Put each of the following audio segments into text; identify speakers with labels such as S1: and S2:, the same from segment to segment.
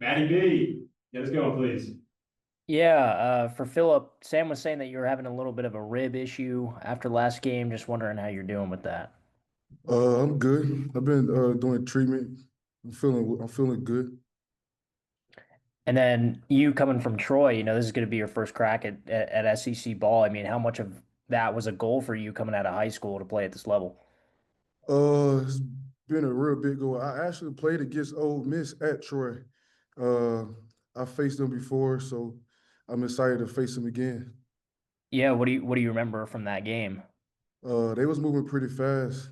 S1: Matty B, get us going, please.
S2: Yeah, for Phillip, Sam was saying that you were having a little bit of a rib issue after last game. Just wondering how you're doing with that.
S3: I'm good. I've been doing treatment. I'm feeling good.
S2: And then you coming from Troy, this is going to be your first crack at SEC ball. I mean, how much of that was a goal for you coming out of high school to play at this level?
S3: It's been a real big goal. I actually played against Ole Miss at Troy. Uh, I faced them before, so I'm excited to face them again.
S2: Yeah, what do you remember from that game?
S3: They was moving pretty fast.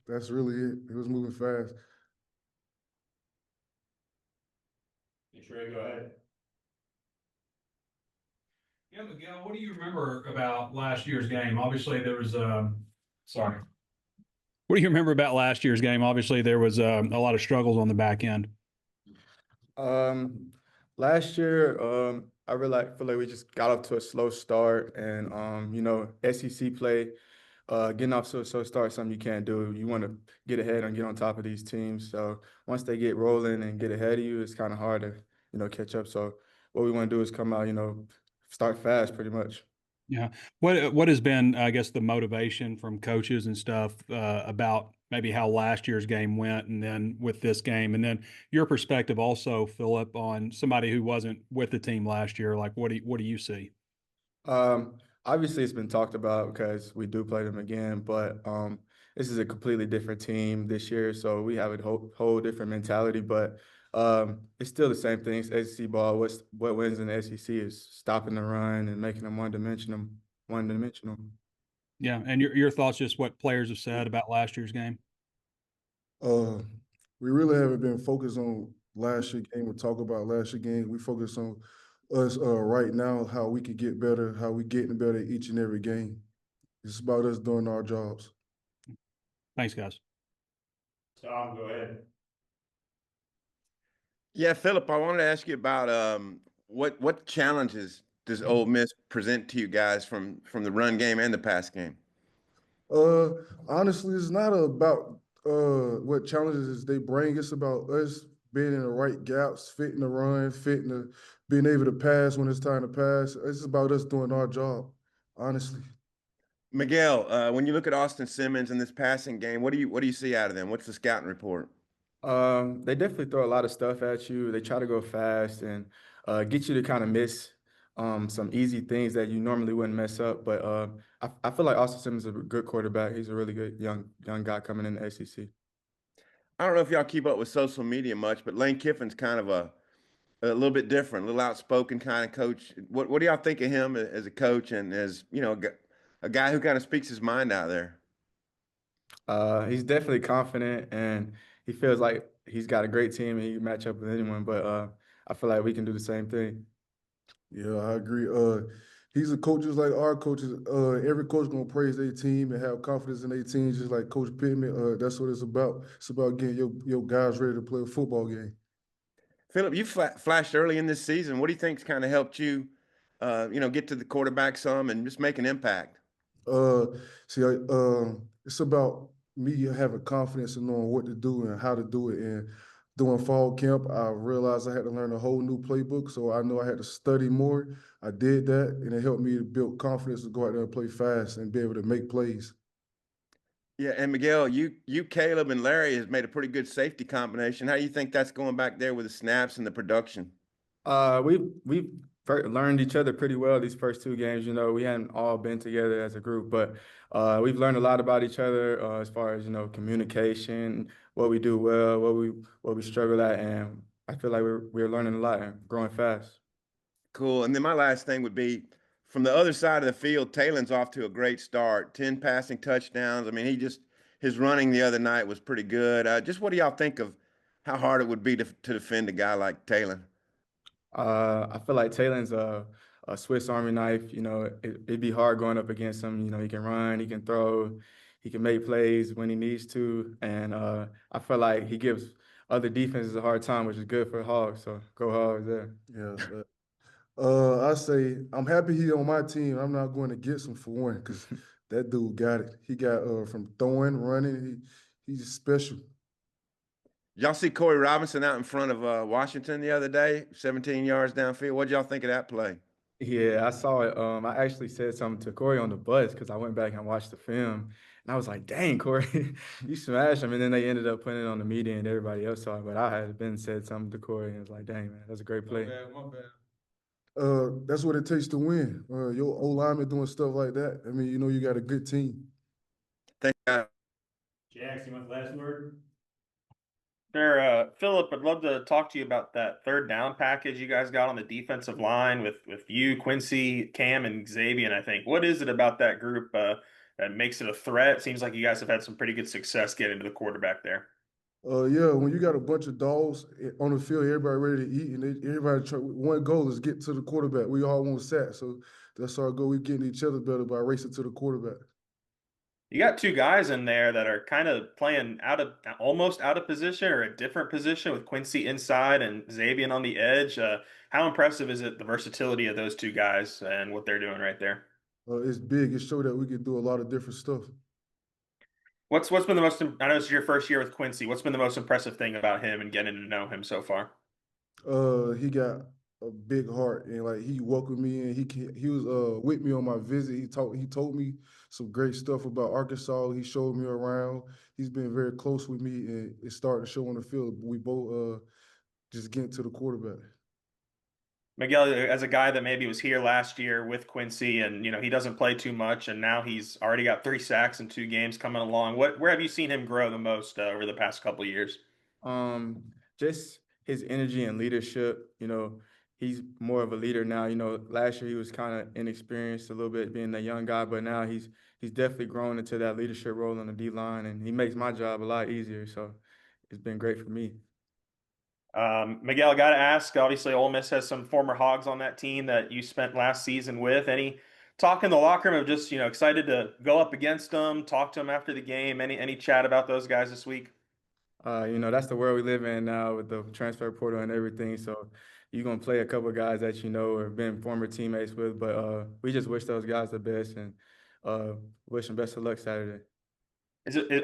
S3: That's really it. It was moving fast.
S1: Make sure you go ahead.
S4: Yeah, Miguel, what do you remember about last year's game? Obviously, there was sorry. What do you remember about last year's game? Obviously, there was a lot of struggles on the back end.
S5: Um, Last year, I really feel like we just got off to a slow start, and SEC play, getting off to a slow start is something you can't do. You want to get ahead and get on top of these teams. So once they get rolling and get ahead of you, it's kind of hard to catch up. So what we want to do is come out, start fast, pretty much.
S4: Yeah. What has been, I guess, the motivation from coaches and stuff about maybe how last year's game went, and then with this game, and then your perspective also, Philip, on somebody who wasn't with the team last year. Like, what do you see?
S5: Obviously, it's been talked about because we do play them again, but this is a completely different team this year, so we have a whole different mentality. But it's still the same thing. It's SEC ball. What wins in the SEC is stopping the run and making them one-dimensional. One-dimensional.
S4: Yeah, and your thoughts, just what players have said about last year's game.
S3: Uh, we really haven't been focused on last year game or talk about last year game. We focus on us right now, how we could get better, how we getting better each and every game. It's about us doing our jobs.
S4: Thanks, guys.
S1: Tom, go ahead.
S6: Yeah, Philip, I wanted to ask you about what challenges does Ole Miss present to you guys from the run game and the pass game?
S3: Uh, Honestly, it's not about what challenges they bring. It's about us being in the right gaps, fitting the run, being able to pass when it's time to pass. It's about us doing our job, honestly.
S6: Miguel, when you look at Austin Simmons in this passing game, what do you see out of them? What's the scouting report?
S5: They definitely throw a lot of stuff at you. They try to go fast and get you to kind of miss some easy things that you normally wouldn't mess up. But I feel like Austin Simmons is a good quarterback. He's a really good young guy coming in the SEC.
S6: I don't know if y'all keep up with social media much, but Lane Kiffin's kind of a little bit different, a little outspoken kind of coach. What do y'all think of him as a coach and as a guy who kind of speaks his mind out there?
S5: He's definitely confident and he feels like he's got a great team and he can match up with anyone. But I feel like we can do the same thing.
S3: Yeah, I agree. He's a coach just like our coaches. Every coach gonna praise their team and have confidence in their team, just like Coach Pittman. That's what it's about. It's about getting your guys ready to play a football game.
S6: Philip, you flashed early in this season. What do you think's kind of helped you, get to the quarterback some and just make an impact?
S3: Uh, it's about me having confidence and knowing what to do and how to do it. And doing fall camp, I realized I had to learn a whole new playbook, so I know I had to study more. I did that, and it helped me to build confidence to go out there and play fast and be able to make plays.
S6: Yeah, and Miguel, Caleb, and Larry has made a pretty good safety combination. How do you think that's going back there with the snaps and the production?
S5: We've learned each other pretty well these first two games. We hadn't all been together as a group, but we've learned a lot about each other as far as communication, what we do well, what we struggle at, and I feel like we're learning a lot and growing fast.
S6: Cool. And then my last thing would be from the other side of the field, Talen's off to a great start. 10 passing touchdowns. I mean, his running the other night was pretty good. Just what do y'all think of how hard it would be to defend a guy like Talon?
S5: I feel like Talen's a Swiss Army knife. It'd be hard going up against him. He can run, he can throw, he can make plays when he needs to, and I feel like he gives other defenses a hard time, which is good for Hogs. So go Hogs there.
S3: Yeah. I say I'm happy he on my team. I'm not going to get some for one because that dude got it. He got from throwing, running. He's special.
S6: Y'all see Corey Robinson out in front of Washington the other day, 17 yards downfield? What'd y'all think of that play?
S5: Yeah, I saw it. I actually said something to Corey on the bus because I went back and watched the film, and I was like, "Dang, Corey, you smashed him!" And then they ended up putting it on the media, and everybody else saw it. But I had been said something to Corey, and it was like, "Dang, man, that's a great play."
S3: That's what it takes to win. Your O lineman doing stuff like that. I mean, you know, you got a good team.
S6: Think
S1: Jax, you want the last word?
S7: Sure, Phillip, I'd love to talk to you about that third down package you guys got on the defensive line with you, Quincy, Cam, and Xavier. I think, what is it about that group that makes it a threat? Seems like you guys have had some pretty good success getting to the quarterback there.
S3: Yeah, when you got a bunch of dogs on the field, everybody ready to eat, and everybody one goal is get to the quarterback. We all want sacks, so that's our goal. We getting each other better by racing to the quarterback.
S7: You got two guys in there that are kind of playing almost out of position or a different position with Quincy inside and Xavier on the edge. How impressive is it, the versatility of those two guys and what they're doing right there?
S3: It's big. It showed that we can do a lot of different stuff.
S7: What's been the most? I know this is your first year with Quincy. What's been the most impressive thing about him and getting to know him so far?
S3: He got a big heart, and like he welcomed me in. He was with me on my visit. He told me some great stuff about Arkansas. He showed me around. He's been very close with me, and it started to show on the field. We both just getting to the quarterback.
S7: Miguel, as a guy that maybe was here last year with Quincy, and he doesn't play too much, and now he's already got 3 sacks in 2 games coming along. Where have you seen him grow the most over the past couple of years?
S5: Just his energy and leadership. He's more of a leader now. Last year he was kind of inexperienced a little bit, being a young guy, but now he's definitely grown into that leadership role on the D line, and he makes my job a lot easier. So it's been great for me.
S7: Miguel, got to ask. Obviously, Ole Miss has some former Hogs on that team that you spent last season with. Any talk in the locker room of just excited to go up against them, talk to them after the game? Any chat about those guys this week?
S5: That's the world we live in now with the transfer portal and everything. So you're gonna play a couple of guys that you know or been former teammates with. But we just wish those guys the best and wish them best of luck Saturday.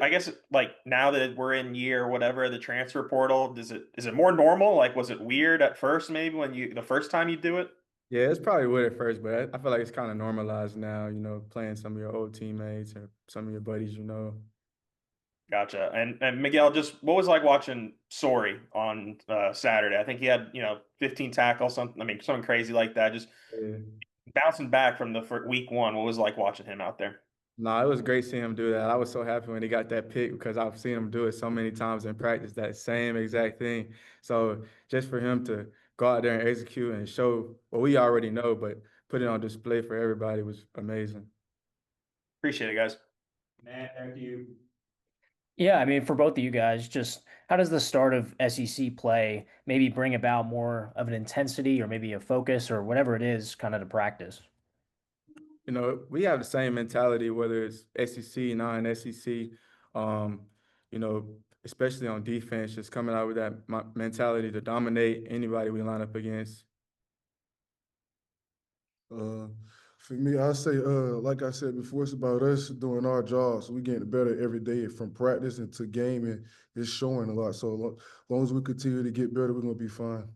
S7: I guess like now that we're in year whatever the transfer portal, is it more normal? Like, was it weird at first maybe when the first time you do it?
S5: Yeah, it's probably weird at first, but I feel like it's kind of normalized now. Playing some of your old teammates or some of your buddies.
S7: Gotcha. And Miguel, just what was it like watching Sorey on Saturday? I think he had 15 tackles, something. I mean, something crazy like that. Just
S5: Yeah.
S7: bouncing back from the week one. What was it like watching him out there?
S5: No, it was great seeing him do that. I was so happy when he got that pick because I've seen him do it so many times in practice, that same exact thing. So just for him to go out there and execute and show what we already know, but put it on display for everybody was amazing.
S7: Appreciate it, guys.
S1: Matt, back to you.
S2: Yeah, I mean, for both of you guys, just how does the start of SEC play maybe bring about more of an intensity or maybe a focus or whatever it is kind of to practice?
S5: We have the same mentality, whether it's SEC, non-SEC, um, especially on defense, just coming out with that mentality to dominate anybody we line up against.
S3: For me, I say, like I said before, it's about us doing our jobs. We getting better every day from practice into game, and it's showing a lot. So as long as we continue to get better, we're gonna be fine.